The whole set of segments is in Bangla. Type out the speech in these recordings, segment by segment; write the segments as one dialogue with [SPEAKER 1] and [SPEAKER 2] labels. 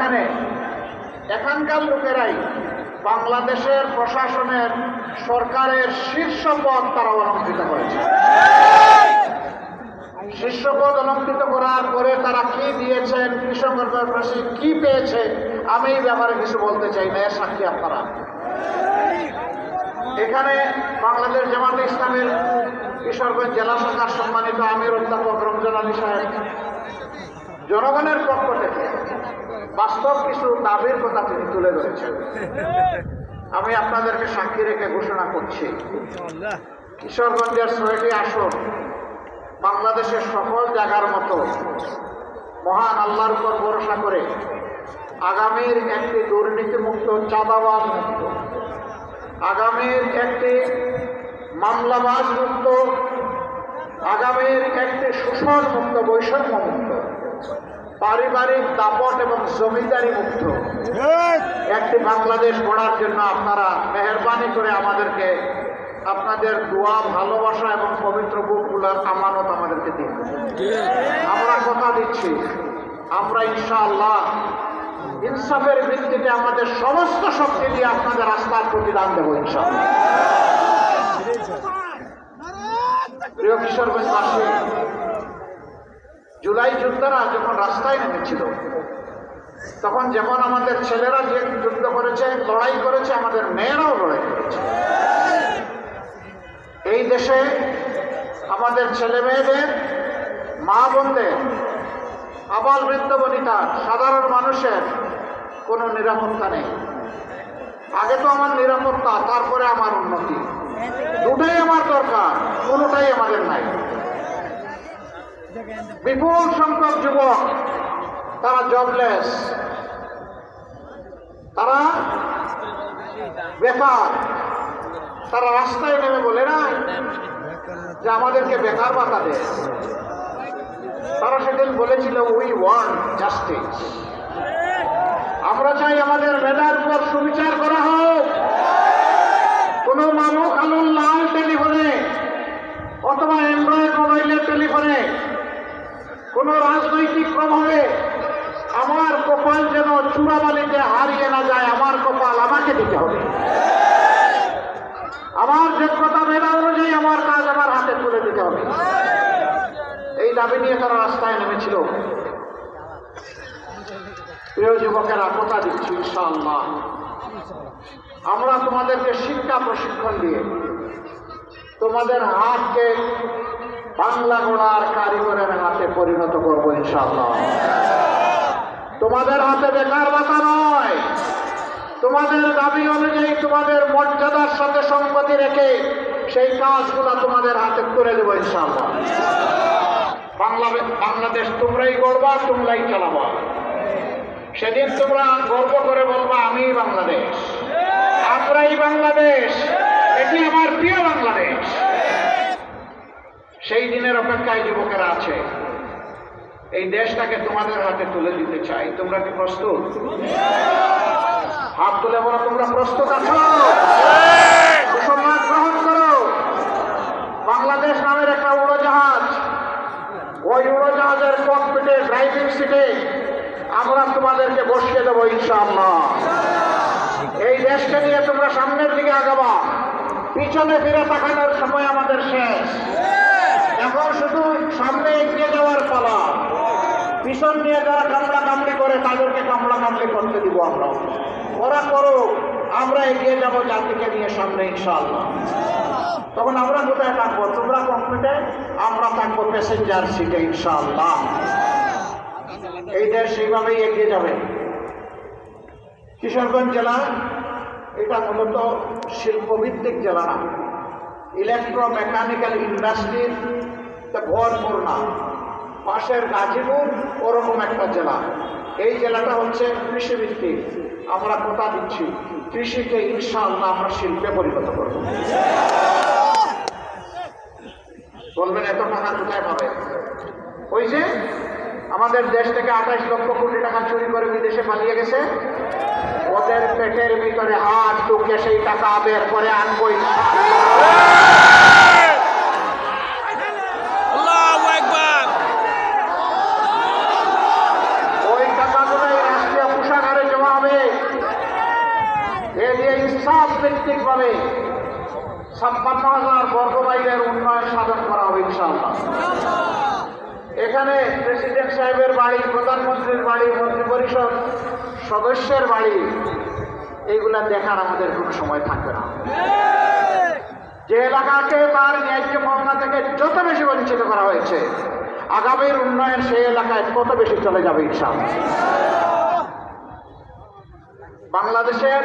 [SPEAKER 1] যেখানে এখানকার লোকেরাই বাংলাদেশের প্রশাসনের সরকারের শীর্ষ পদ তারা অলঙ্কৃত করেছে। শীর্ষ পদ অলঙ্কৃত করার পরে তারা কি দিয়েছেন, কৃষকের পাশে কি পেয়েছে, আমি এই ব্যাপারে কিছু বলতে চাই না, এর সাক্ষী আপনারা। এখানে বাংলাদেশ জামাতে ইসলামের কিশোরগঞ্জ জেলা শাখার সম্মানিত আমির অধ্যাপক রমজান আলী সাহেব জনগণের পক্ষ থেকে বাস্তব কিছু দাবির কথা তিনি তুলে ধরেছেন। আমি আপনাদেরকে সাক্ষী রেখে ঘোষণা করছি, কিশোরগঞ্জের 6টি আসন বাংলাদেশের সকল জায়গার মতো মহান আল্লাহর উপর ভরসা করে আগামীর একটি দুর্নীতিমুক্ত, চাঁদাবাজ মুক্ত, আগামীর একটি মামলাবাজ মুক্ত, আগামীর একটি শোষণ মুক্ত, বৈষম্য মুক্ত, পারিবারিক দাপট এবং জমিদারি মুক্ত একটি বাংলাদেশ গড়ার জন্য আপনারা মেহেরবানি করে আমাদেরকে আপনাদের দোয়া, ভালোবাসা এবং পবিত্র বুকগুলোর আমানত আমাদেরকে দিন। আমরা কথা দিচ্ছি, আমরা ইনশাআল্লাহ ইনসাফের ভিত্তিতে আমাদের সমস্ত শক্তি দিয়ে আপনাদের রাস্তার প্রতিদান দেবো ইনশাআল্লাহ। প্রিয় কিশোরগঞ্জবাসী, জুলাই যোদ্ধারা যখন রাস্তায় নেমেছিল তখন যেমন আমাদের ছেলেরা যে যুদ্ধ করেছে, লড়াই করেছে, আমাদের মেয়েরাও লড়াই করেছে। এই দেশে আমাদের ছেলে মেয়েদের, মা বোনদের, আবাল বৃদ্ধ বনিতার, সাধারণ মানুষের কোনো নিরাপত্তা নেই। আগে তো আমার নিরাপত্তা, তারপরে আমার উন্নতি, দুটাই আমার দরকার, কোনোটাই আমাদের নাই। বিপুল সংখ্যক যুবক তারা জবলেস, তারা বেকার, তারা রাস্তায় নেমে বলে না যে আমাদেরকে বেকার ভাতা দেয়। তারা সেদিন বলেছিল উই ওয়ান্ট জাস্টিস, আমরা চাই আমাদের মেধার উপর সুবিচার করা হোক। কোন মামু খালুর লাল টেলিফোনে অথবা অ্যান্ড্রয়েড মোবাইলের টেলিফোনে কোন রাজনৈতিক প্রভাবে আমার কপাল যেন চূড়াবালিতে হারিয়ে না যায়। আমার কপাল আমাকে দিতে হবে, আমার যোগ্যতা মেধা অনুযায়ী আমার কাজ আমার হাতে তুলে দিতে হবে। এই দাবি নিয়ে তারা রাস্তায় নেমেছিল। প্রিয় যুবকেরা, কথা দিচ্ছি ইনশাআল্লাহ আমরা তোমাদেরকে শিক্ষা প্রশিক্ষণ দিয়ে তোমাদের হাতকে বাংলা গোড়ার কারিগরের হাতে পরিণত করবো ইনশাআল্লাহ। তোমাদের হাতে বেকার ভাতা নয়, তোমাদের দাবি অনুযায়ী তোমাদের মর্যাদার সাথে সঙ্গতি রেখে সেই কাজগুলো তোমাদের হাতে করে দেবো ইনশাআল্লাহ। বাংলাদেশ তোমরাই গড়বা, তোমরাই চালাবা। সেদিন তোমরা গর্ব করে বলবা আমি বাংলাদেশ, আমরাই বাংলাদেশ, এটি আমার প্রিয় বাংলাদেশ। সেই দিনের অপেক্ষায় যুবকেরা আছে। এই দেশটাকে তোমাদের হাতে তুলে দিতে চাই। তোমরা কি প্রস্তুত? হাত তুলে বলো তোমরা প্রস্তুত আছো? সুসংবাদ গ্রহণ করো। বাংলাদেশ নামের একটা উড়োজাহাজ, ওই উড়োজাহাজের ককপিটে, ড্রাইভিং সিটে আমরা তোমাদেরকে বসিয়ে দেবো ইনশাআল্লাহ। এই দেশকে নিয়ে তোমরা সামনের দিকে আগাবা। পিছনে ফিরে তাকানোর সময় আমাদের শেষ। এখন শুধু সামনে এগিয়ে যাওয়ার পালা। পিছন নিয়ে যারা কামড়া কামড়ি করে তাদেরকে কামড়া কামড়ি করতে দিব আমরা। ওরা করুক, আমরা এগিয়ে যাব জাতিকে নিয়ে সামনে ইনশাআল্লাহ। তখন আমরা কোথায় থাকবো? তোমরা ককপিটে, আমরা থাকবো প্যাসেঞ্জার সিটে ইনশাআল্লাহ। এই দেশ সেইভাবেই এগিয়ে যাবে। কিশোরগঞ্জ জেলা এটা মূলত শিল্পভিত্তিক জেলা না, ইলেকট্রোমেকানিক্যাল ইন্ডাস্ট্রির ভরপুর না। পাশের গাজীপুর ওরকম একটা জেলা। এই জেলাটা হচ্ছে কৃষিভিত্তিক। আমরা কথা দিচ্ছি কৃষিকে ইনশাআল্লাহ আমরা শিল্পে পরিণত করব। বলবেন এত টাকা কোথায় পাবে? ওই যে আমাদের দেশ থেকে 28 লক্ষ কোটি টাকা চুরি করে বিদেশে পালিয়ে গেছে, ওদের পেটের ভিতরে হাত ঢুকে সেই টাকা বের করে আনবো ওই টাকাগুলো রাষ্ট্রীয় পোশাক ভিত্তিকভাবে 56,000 বর্গমাইলের উন্নয়ন সাধন করা হবে ইনশাআল্লাহ। এখানে প্রেসিডেন্ট সাহেবের বাড়ি, প্রধানমন্ত্রীর বাড়ি, মন্ত্রিপরিষদ সদস্যের বাড়ি, এইগুলা দেখার আমাদের কোনো সময় থাকবে না। যে এলাকাকে তার ন্যায্য পাওনা থেকে যত বেশি বঞ্চিত করা হয়েছে, আগামীর উন্নয়ন সেই এলাকায় তত বেশি চলে যাবে ইনশাআল্লাহ। বাংলাদেশের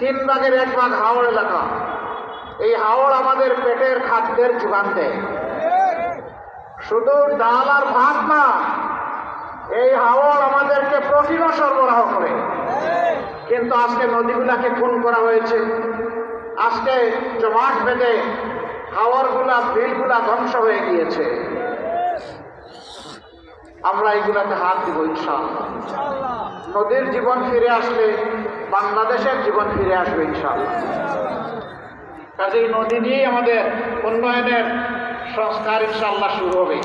[SPEAKER 1] 3 ভাগের 1 ভাগ হাওড় এলাকা। এই হাওড় আমাদের পেটের খাদ্যের যোগান দেয়। শুধু ডাল আর ভাত না, এই হাওড় আমাদেরকে প্রোটিনও সরবরাহ করে। কিন্তু আজকে নদীগুলাকে খুন করা হয়েছে, আজকে জমাট বেঁধে হাওড়গুলা, বিলগুলা ধ্বংস হয়ে গিয়েছে। আমরা এইগুলাতে হাত দিব ইনশাআল্লাহ। নদীর জীবন ফিরে আসলে বাংলাদেশের জীবন ফিরে আসবে ইনশাআল্লাহ। কাজেই নদী নিয়েই আমাদের উন্নয়নের সংস্কার ইনশাআল্লাহ শুরু হবে।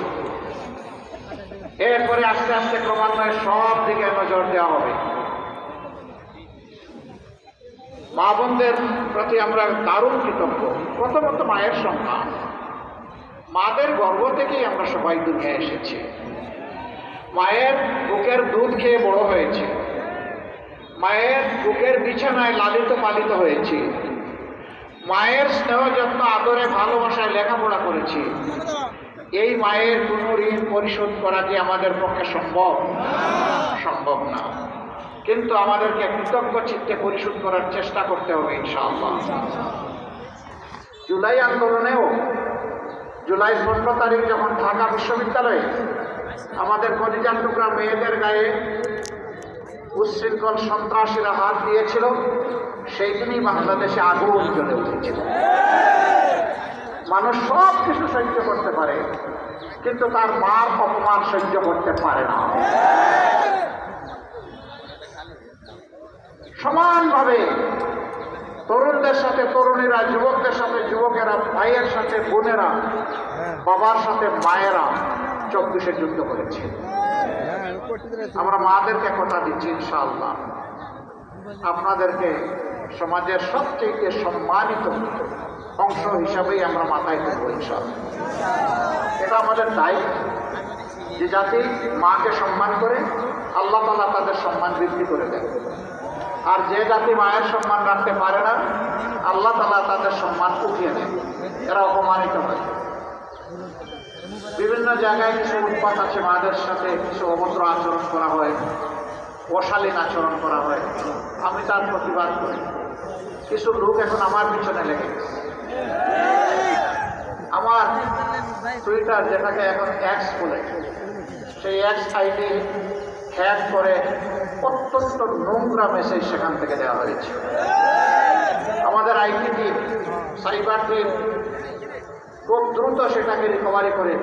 [SPEAKER 1] এরপরে আস্তে আস্তে ক্রমান্বয়ে সব দিকে নজর দেওয়া হবে। মা বোনদের প্রতি আমরা দারুণ কৃতজ্ঞ। প্রথমত মায়ের সন্তান, মাদের গর্ভ থেকেই আমরা সবাই দুনিয়ায় এসেছি। মায়ের বুকের দুধ খেয়ে বড় হয়েছে, মায়ের বুকের বিছানায় লালিত পালিত হয়েছি, মায়ের স্নেহ যত্ন আদরে ভালোবাসায় লেখাপড়া করেছি। এই মায়ের কোনো ঋণ পরিশোধ করা কি আমাদের পক্ষে সম্ভব? সম্ভব না। কিন্তু আমাদেরকে কৃতজ্ঞ চিত্তে পরিশোধ করার চেষ্টা করতে হবে ইনশাআল্লাহ। জুলাই আন্দোলনেও জুলাই 15 তারিখ যখন ঢাকা বিশ্ববিদ্যালয়ে আমাদের কলিজার টুকরা মেয়েদের গায়ে উচ্ছৃঙ্খল সন্ত্রাসীরা হাত দিয়েছিল, সেই দিনই বাংলাদেশে আগুন জ্বলে উঠেছিল। মানুষ সব কিছু সহ্য করতে পারে, কিন্তু তার মার অপমান সহ্য করতে পারে না। সমানভাবে তরুণদের সাথে তরুণীরা, যুবকদের সাথে যুবকেরা, ভাইয়ের সাথে বোনেরা, বাবার সাথে মায়েরা 24-এ যুদ্ধ করেছে। আমরা মাদেরকে কথা দিচ্ছি ইনশাআল্লাহ, আপনাদেরকে সমাজের সবচেয়ে সম্মানিত অংশ হিসাবেই আমরা মাথায় তুলব ইনশাআল্লাহ। এটা আমাদের দায়িত্ব। যে জাতি মাকে সম্মান করে, আল্লাহ তাআলা তাদের সম্মান বৃদ্ধি করে দেন। আর যে জাতি মায়ের সম্মান রাখতে পারে না, আল্লাহ তাআলা তাদের সম্মান উঠিয়ে দেন, এরা অপমানিত হয়। বিভিন্ন জায়গায় কিছু উৎপাত আছে, মাদের সাথে কিছু অভদ্র আচরণ করা হয়, অশালীন আচরণ করা হয়। আমি তার প্রতিবাদ করি। কিছু লোক এখন আমার পিছনে লেগে গেছে। আমার টুইটার, যেটাকে এখন এক্স বলে, সেই এক্স আইডি হ্যাক করে অত্যন্ত নোংরা মেসেজ সেখান থেকে দেওয়া হয়েছে। আমাদের আইটি টিম, সাইবার টিম খুব দ্রুত সেটাকে রিকভারি করে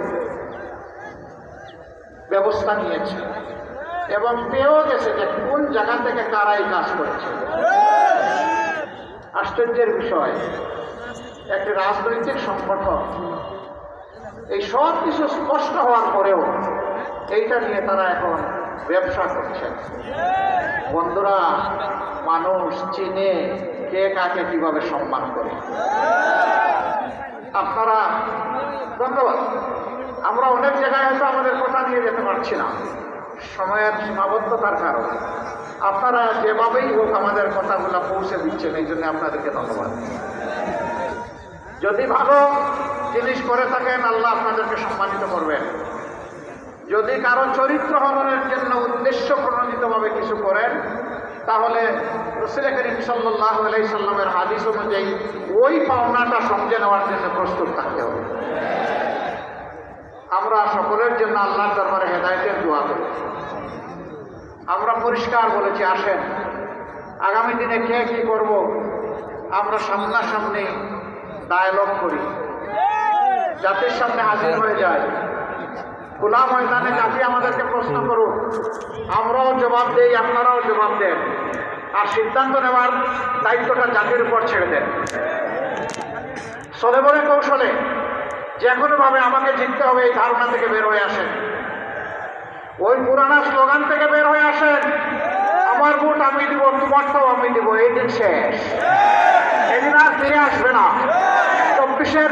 [SPEAKER 1] ব্যবস্থা নিয়েছে এবং পেয়েও গেছে যে কোন জায়গা থেকে কারা এই কাজ করেছে। আশ্চর্যের বিষয়, একটি রাজনৈতিক সংগঠন এই সব কিছু স্পষ্ট হওয়ার পরেও এইটা নিয়ে তারা এখন ব্যবসা করছেন। বন্ধুরা, মানুষ চিনে কে কাকে কিভাবে সম্মান করে। আপনারা ধন্যবাদ। আমরা অনেক জায়গায় হয়তো আমাদের কথা নিয়ে যেতে পারছি না সময়ের সীমাবদ্ধতার কারণে। আপনারা যেভাবেই হোক আমাদের কথাগুলো পৌঁছে দিচ্ছেন, এই জন্য আপনাদেরকে ধন্যবাদ। যদি ভালো জিনিস করে থাকেন, আল্লাহ আপনাদেরকে সম্মানিত করবেন। যদি কারো চরিত্র হননের জন্য উদ্দেশ্য প্রণোদিতভাবে কিছু করেন, তাহলে রাসূল করিম সাল্লাল্লাহু আলাইহি সাল্লামের হাদিস অনুযায়ী ওই পাওনাটা সমঝে নেওয়ার জন্য প্রস্তুত থাকতে হবে। আমরা সকলের জন্য আল্লাহর দরবারে হেদায়েতের দোয়া করি। আমরা পরিষ্কার বলেছি, আসেন আগামী দিনে কে কি করব আমরা সামনাসামনি ডায়ালগ করি, জাতির সামনে হাজির হয়ে যায়। খোলা ময়দানে জাতি আমাদেরকে প্রশ্ন করুক, আমরাও জবাব দেই, আপনারাও জবাব দেন। আর সিদ্ধান্ত নেওয়ার দায়িত্বটা জাতির উপর ছেড়ে দেন। চলে বলে কৌশলে যে কোনোভাবে আমাকে জিততে হবে, এই ধারণা থেকে বের হয়ে আসেন। ওই পুরানা স্লোগান থেকে বের হয়ে আসেন, আমার ভোট আমি দিব, তোমারটাও আমি দিব, এই দিন শেষ। কাছে আসবে না। 24-এর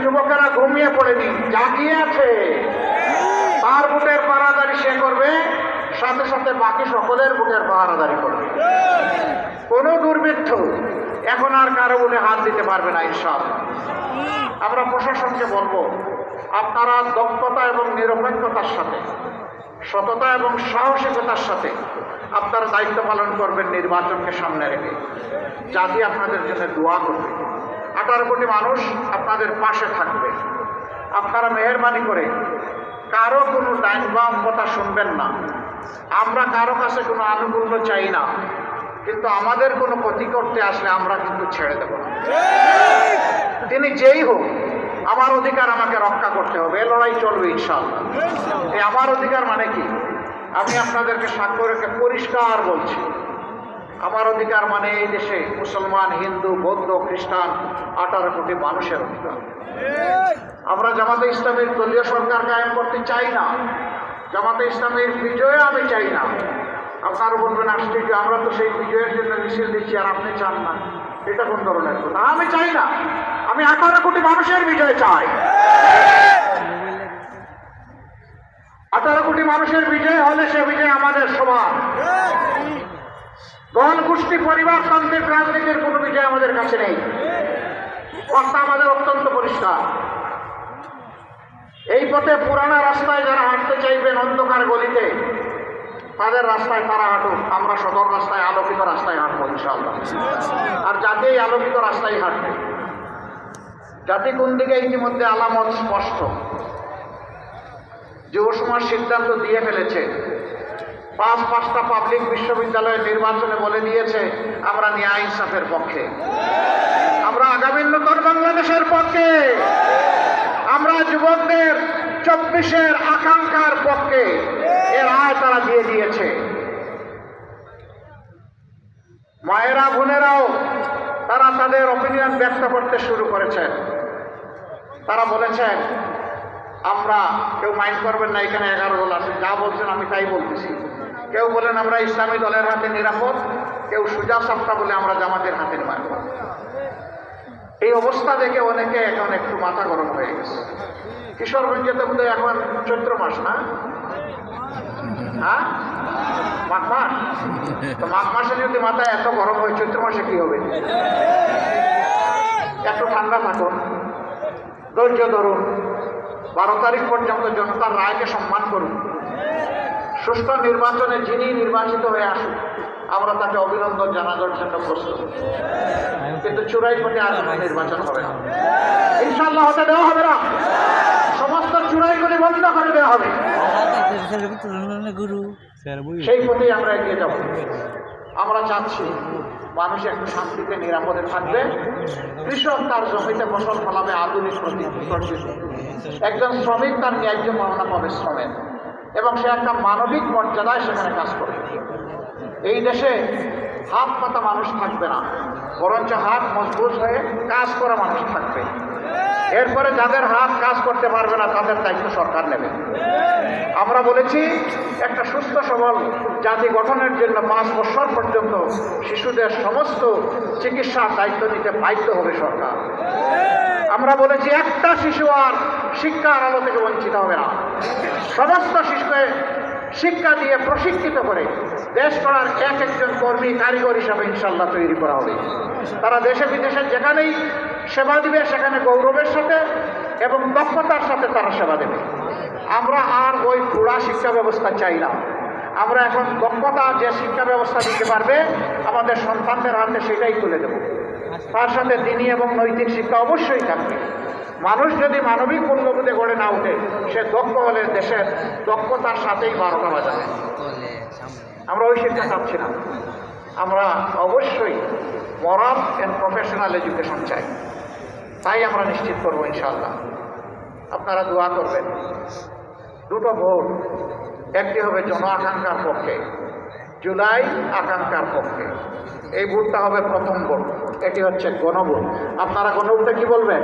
[SPEAKER 1] যুবকেরা ঘুমিয়ে পড়েনি, জাগিয়ে আছে। তার বুটের পাহারাদারি সে করবে, সাথে সাথে বাকি সকলের বুটের পাহারাদারি করবে। কোন দুর্বৃত্ত এখন আর কারো বুটে হাত দিতে পারবে না ইনশাআল্লাহ। আমরা প্রশাসনকে বলবো, আপনারা দক্ষতা এবং নিরপেক্ষতার সাথে, সততা এবং সাহসিকতার সাথে আপনারা দায়িত্ব পালন করবেন নির্বাচনকে সামনে রেখে। জাতি আপনাদের জন্য দোয়া করবে, 18 কোটি মানুষ আপনাদের পাশে থাকবে। আপনারা মেহেরবানি করে কারো কোনো ডাইন বাম কথা শুনবেন না। আমরা কারো কাছে কোনো আনুকূল্য চাই না, কিন্তু আমাদের কোনো ক্ষতি করতে আসলে আমরা কিন্তু ছেড়ে দেব না। তিনি যেই হোক, আমার অধিকার আমাকে রক্ষা করতে হবে, এ লড়াই চলবে ইনশাআল্লাহ। এই আমার অধিকার মানে কি? আমি আপনাদেরকে সাক্ষ্য রেখে পরিষ্কার বলছি, আমার অধিকার মানে এই দেশে মুসলমান, হিন্দু, বৌদ্ধ, খ্রিস্টান 18 কোটি মানুষের অধিকার। আমরা জামাতে ইসলামীর দলীয় সরকার কায়েম করতে চাই না, জামাতে ইসলামীর বিজয় আমি চাই না। আপনারা বলবেন আশ্চর্য, আমরা তো সেই বিজয়ের জন্য মিছিল দিচ্ছি আর আপনি চান না, এটা কোন ধরনের কথা? আমি চাই না, আমি 18 কোটি মানুষের বিজয় চাই। 18 কোটি মানুষের বিজয় হলে সে বিজয় আমাদের সবার। দল, গোষ্ঠী, পরিবারতান্ত্রিক রাজনীতির কোনো বিজয় আমাদের কাছে নেই। কথা আমাদের অত্যন্ত পরিষ্কার। এই পথে পুরানা রাস্তায় যারা হাঁটতে চাইবেন, অন্ধকার গলিতে, তাদের রাস্তায় তারা হাঁটুক, আমরা সদর রাস্তায়, আলোকিত রাস্তায় হাঁটবো ইনশাআল্লাহ। আর জাতি এই আলোকিত রাস্তায় হাঁটবে। জাতি কোন দিকে ইতিমধ্যে আলামত স্পষ্ট। যুব সমাজ সিদ্ধান্ত দিয়ে ফেলেছে, 5টা পাবলিক বিশ্ববিদ্যালয়ের নির্বাচনে বলে দিয়েছে আমরা ন্যায় ইনসাফের পক্ষে, আমরা আগামী নতুন বাংলাদেশের পক্ষে, আমরা যুবকদের 24-এর আকাঙ্ক্ষার পক্ষে। এর রায় তারা দিয়ে দিয়েছে। মায়েরা, বোনেরাও তারা তাদের অপিনিয়ন ব্যক্ত করতে শুরু করেছেন। তারা বলেছেন, আমরা, কেউ মাইন্ড করবেন না, এখানে 11 দল আছে, যা বলছেন আমি তাই বলতেছি। কেউ বলেন আমরা ইসলামী দলের হাতে নিরাপদ, কেউ সুজা সাপ্তা বলে আমরা জামাতের হাতে নিরাপদ। এই অবস্থা দেখে অনেকে এখন একটু মাথা গরম হয়ে গেছে। কিশোরগঞ্জে তো বোধহয় এখন চৈত্র মাস না? হ্যাঁ, মাঘ মাস। তো মাঘ মাসে যদি মাথা এত গরম হয়, চৈত্র মাসে কি হবে? একটু ঠান্ডা থাকুন, ধৈর্য ধরুন, 12 তারিখ পর্যন্ত জনতার রায়কে সম্মান করুন। সুষ্ঠু নির্বাচনে যিনি নির্বাচিত হয়ে আসুন, আমরা তাকে অভিনন্দন জানানোর জন্য প্রস্তুত। কিন্তু চূড়াই পথে আর নির্বাচন হবে না ইনশাআল্লাহ, হতে দেওয়া হবে না। সমস্ত চূড়াইগুলি বন্ধ করে দেওয়া হবে। সেই পথেই আমরা এগিয়ে যাব। আমরা চাচ্ছি মানুষ একটু শান্তিতে, নিরাপদে থাকবে। কৃষক তার জমিতে ফসল ফলাবে আধুনিক প্রযুক্তি। একজন শ্রমিক তার ন্যায্য পাওনা পাবে শ্রমের, এবং সে একটা মানবিক মর্যাদায় সেখানে কাজ করবে। এই দেশে হাত পাতা মানুষ থাকবে না, বরঞ্চ হাত মজবুত হয়ে কাজ করা মানুষ থাকবে। এরপরে যাদের হাত কাজ করতে পারবে না, তাদের দায়িত্ব সরকার নেবে। আমরা বলেছি, একটা সুস্থ সবল জাতি গঠনের জন্য 5 বছর পর্যন্ত শিশুদের সমস্ত চিকিৎসার দায়িত্ব নিতে বাধ্য হবে সরকার। আমরা বলেছি, একটা শিশু আর শিক্ষার আলো থেকে বঞ্চিত হবে না। সমস্ত শিশুকে শিক্ষা দিয়ে প্রশিক্ষিত করে দেশ গড়ার একজন কর্মী, কারিগর হিসাবে ইনশাল্লাহ তৈরি করা হবে। তারা দেশে বিদেশে যেখানেই সেবা দিবে, সেখানে গৌরবের সাথে এবং দক্ষতার সাথে তারা সেবা দেবে। আমরা আর ওই পুরা শিক্ষা ব্যবস্থা চাই না। আমরা এখন দক্ষতা যে শিক্ষা ব্যবস্থা দিতে পারবে আমাদের সন্তানদের হাতে, সেটাই তুলে দেব। তার সাথে দিনী এবং নৈতিক শিক্ষা অবশ্যই থাকবে। মানুষ যদি মানবিক মূল্যবোধে গড়ে না ওঠে, সে দক্ষ হলে দেশের দক্ষতার সাথেই 12টা বাজাবে। আমরা ওই শিক্ষা চাচ্ছি না। আমরা অবশ্যই মরাল অ্যান্ড প্রফেশনাল এডুকেশন চাই। তাই আমরা নিশ্চিত করবো ইনশাআল্লাহ। আপনারা দোয়া করবেন। 2টো ভোট, একটি হবে জন আকাঙ্ক্ষার পক্ষে, জুলাই আকাঙ্ক্ষার পক্ষে। এই ভোটটা হবে প্রথম ভোট, এটি হচ্ছে গণভোট। আপনারা গণভোটে কি বলবেন?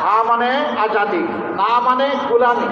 [SPEAKER 1] হ্যাঁ মানে আজাদি, না মানে গোলামি।